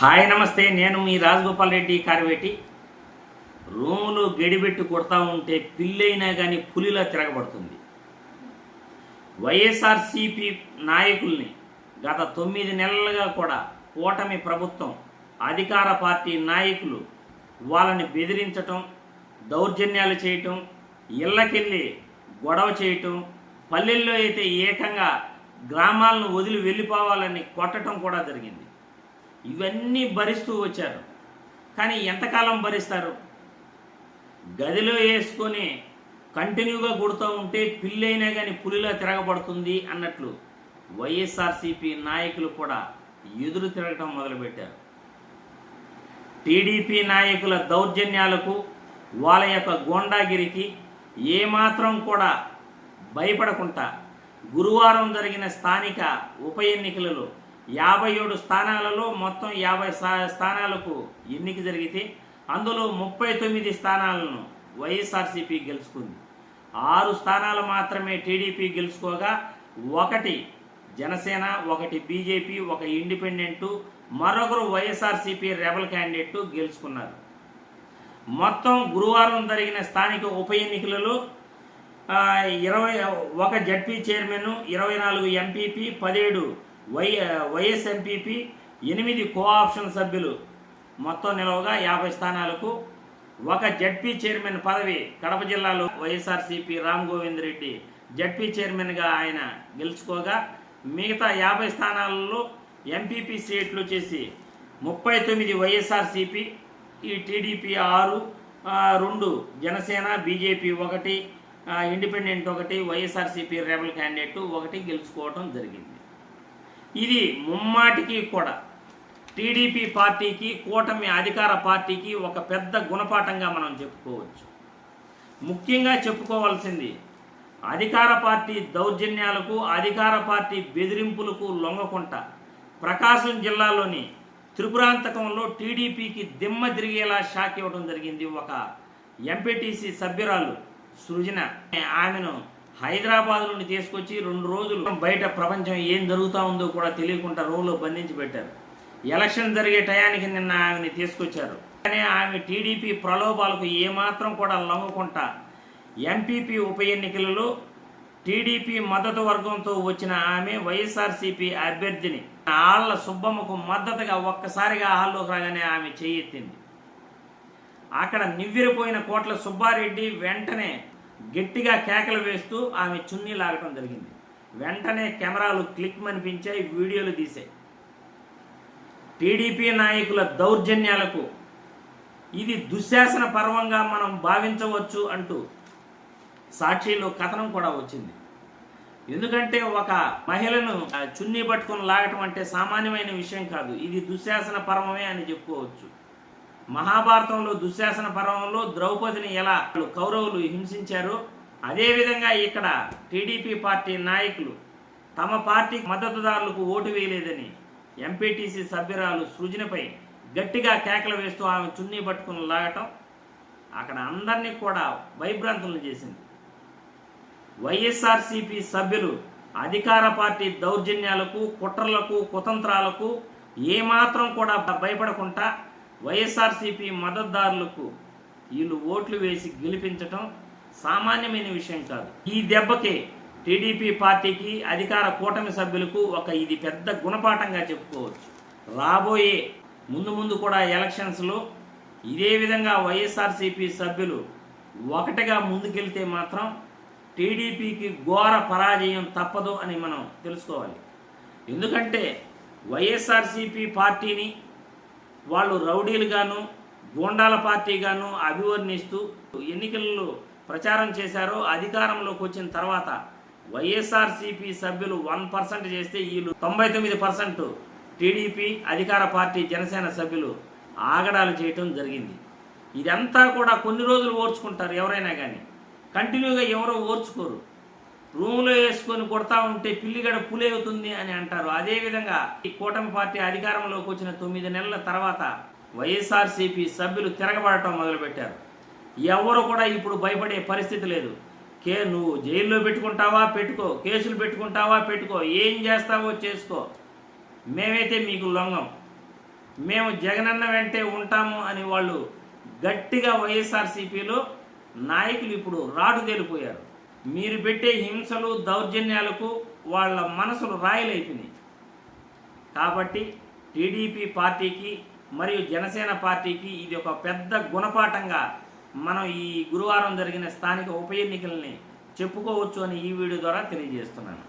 Hi నమస్తే, నేను మీ రాజగోపాల్ రెడ్డి కార్వేటి. రూములు గడిబెట్టి కొడతా ఉంటే పిల్లైనా కానీ పులిలా తిరగబడుతుంది. వైఎస్ఆర్సీపీ నాయకుల్ని గత 9 నెలలుగా కూడా కూటమి ప్రభుత్వం, అధికార పార్టీ నాయకులు వాళ్ళని బెదిరించటం, దౌర్జన్యాలు చేయటం, ఇళ్ళకెళ్ళి గొడవ చేయటం, పల్లెల్లో అయితే ఏకంగా గ్రామాలను వదిలి వెళ్ళిపోవాలని కొట్టడం కూడా జరిగింది. ఇవన్నీ భరిస్తూ వచ్చారు. కానీ ఎంతకాలం భరిస్తారు? గదిలో వేసుకొని కంటిన్యూగా కొడుతూ ఉంటే పిల్లైనా కానీ పులిలా తిరగబడుతుంది అన్నట్లు వైఎస్ఆర్సీపీ నాయకులు కూడా ఎదురు తిరగటం మొదలుపెట్టారు. టీడీపీ నాయకుల దౌర్జన్యాలకు, వాళ్ళ యొక్క గోండాగిరికి ఏమాత్రం కూడా భయపడకుండా గురువారం జరిగిన స్థానిక ఉప ఎన్నికలలో 57 స్థానాలలో మొత్తం 50 స్థానాలకు ఎన్నిక జరిగితే అందులో 39 స్థానాలను వైఎస్ఆర్సీపీ గెలుచుకుంది. 6 స్థానాలు మాత్రమే టీడీపీ గెలుచుకోగా, 1 జనసేన, 1 బీజేపీ, 1 ఇండిపెండెంటు, మరొకరు వైఎస్ఆర్సీపీ రెబల్ క్యాండిడేట్ గెలుచుకున్నారు. మొత్తం గురువారం జరిగిన స్థానిక ఉప ఎన్నికలలో 21 ZP chairman, 24 MPP, 17 vice MPP, 8 cooption సభ్యులు మొత్తం నిలవగా 50 స్థానాలకు 1 జడ్పీ చైర్మన్ పదవి కడప జిల్లాలో వైఎస్ఆర్సీపీ రామ్ గోవింద్ రెడ్డి జడ్పీ చైర్మన్గా ఆయన గెలుచుకోగా, మిగతా 50 స్థానాలలో ఎంపీపీ సీట్లు చేసి 39 వైఎస్ఆర్సీపీ, ఈ TDP 6, 2 Janasena, BJP 1, independent 1, YSRCP rebel candidate 1 గెలుచుకోవడం జరిగింది. ఇది ముమ్మాటికి కూడా టీడీపీ పార్టీకి, కూటమి అధికార పార్టీకి ఒక పెద్ద గుణపాఠంగా మనం చెప్పుకోవచ్చు. ముఖ్యంగా చెప్పుకోవాల్సింది, అధికార పార్టీ దౌర్జన్యాలకు, అధికార పార్టీ బెదిరింపులకు లొంగకుండా ప్రకాశం జిల్లాలోని త్రిపురాంతకంలో టీడీపీకి దిమ్మ తిరిగేలా షాక్ ఇవ్వడం జరిగింది. ఒక ఎంపీటీసీ సభ్యురాలు సృజన, ఆమెను హైదరాబాద్ నుండి తీసుకొచ్చి 2 రోజులు బయట ప్రపంచం ఏం జరుగుతూ ఉందో కూడా తెలియకుండా రూమ్లో బంధించి పెట్టారు. ఎలక్షన్ జరిగే టయానికి నిన్న ఆమెని తీసుకొచ్చారు. కానీ ఆమె టీడీపీ ప్రలోభాలకు ఏమాత్రం కూడా లొంగకుండా ఎంపీపీ ఉప ఎన్నికలలో టీడీపీ మద్దతు వర్గంతో వచ్చిన ఆమె వైఎస్ఆర్సీపీ అభ్యర్థిని ఆళ్ల సుబ్బమ్మకు మద్దతుగా ఒక్కసారిగా హాల్లోకి రాగానే ఆమె చేయెత్తింది. అక్కడ నివ్వెరపోయిన కోట్ల సుబ్బారెడ్డి వెంటనే గట్టిగా కేకలు వేస్తూ ఆమె చున్నీ లాగటం జరిగింది. వెంటనే కెమెరాలు క్లిక్ అనిపించాయి, వీడియోలు తీసాయి. టీడీపీ నాయకుల దౌర్జన్యాలకు ఇది దుశ్శాసన పర్వంగా మనం భావించవచ్చు అంటూ సాక్షిలో కథనం కూడా వచ్చింది. ఎందుకంటే ఒక మహిళను చున్నీ పట్టుకొని లాగటం అంటే సామాన్యమైన విషయం కాదు. ఇది దుశ్శాసన పర్వమే అని చెప్పుకోవచ్చు. మహాభారతంలో దుశ్శాసన పర్వంలో ద్రౌపదిని ఎలా కౌరవులు హింసించారో, అదేవిధంగా ఇక్కడ టీడీపీ పార్టీ నాయకులు తమ పార్టీ మద్దతుదారులకు ఓటు వేయలేదని ఎంపీటీసీ సభ్యురాలు సృజనపై గట్టిగా కేకలు వేస్తూ ఆమె చున్నీ పట్టుకుని లాగటం అక్కడ అందరినీ కూడా భయభ్రాంతులను చేసింది. వైఎస్ఆర్సీపీ సభ్యులు అధికార పార్టీ దౌర్జన్యాలకు, కుట్రలకు, కుతంత్రాలకు ఏమాత్రం కూడా భయపడకుండా వైఎస్ఆర్సీపీ మద్దతుదారులకు వీళ్ళు ఓట్లు వేసి గెలిపించటం సామాన్యమైన విషయం కాదు. ఈ దెబ్బకి టీడీపీ పార్టీకి, అధికార కూటమి సభ్యులకు ఇది పెద్ద గుణపాఠంగా చెప్పుకోవచ్చు. రాబోయే ముందు కూడా ఎలక్షన్స్లో ఇదే విధంగా వైఎస్ఆర్సీపీ సభ్యులు ఒకటిగా ముందుకెళ్తే మాత్రం టీడీపీకి ఘోర పరాజయం తప్పదు అని మనం తెలుసుకోవాలి. ఎందుకంటే వైఎస్ఆర్సీపీ పార్టీని వాళ్ళు రౌడీలుగాను, గూండాల పార్టీగాను అభివర్ణిస్తూ ఎన్నికల్లో ప్రచారం చేశారో, అధికారంలోకి వచ్చిన తర్వాత వైఎస్ఆర్సీపీ సభ్యులు 1% చేస్తే వీళ్ళు 99% టీడీపీ, అధికార పార్టీ, జనసేన సభ్యులు ఆగడాలు చేయటం జరిగింది. ఇదంతా కూడా కొన్ని రోజులు ఓర్చుకుంటారు ఎవరైనా కానీ, కంటిన్యూగా ఎవరో ఓర్చుకోరు. రూమ్లో వేసుకొని కొడతా ఉంటే పిల్లిగడ పులి అవుతుంది అని అంటారు. అదేవిధంగా ఈ కూటమి పార్టీ అధికారంలోకి వచ్చిన 9 నెలల తర్వాత వైఎస్ఆర్సీపీ సభ్యులు తిరగబడటం మొదలుపెట్టారు. ఎవరు కూడా ఇప్పుడు భయపడే పరిస్థితి లేదు. నువ్వు జైల్లో పెట్టుకుంటావా పెట్టుకో, కేసులు పెట్టుకుంటావా పెట్టుకో, ఏం చేస్తావో చేసుకో, మేమైతే మీకు లొంగం. మేము జగనన్న వెంటే ఉంటాము అని వాళ్ళు గట్టిగా వైఎస్ఆర్సీపీలో నాయకులు ఇప్పుడు రాటు తేలిపోయారు. మీరు పెట్టే హింసలు దౌర్జన్యాలకు వాళ్ళ మనసులు రాయలైపోయినాయి. కాబట్టి టీడీపీ పార్టీకి మరియు జనసేన పార్టీకి ఇది ఒక పెద్ద గుణపాఠంగా మనం ఈ గురువారం జరిగిన స్థానిక ఉప ఎన్నికల్ని చెప్పుకోవచ్చు అని ఈ వీడియో ద్వారా తెలియజేస్తున్నాను.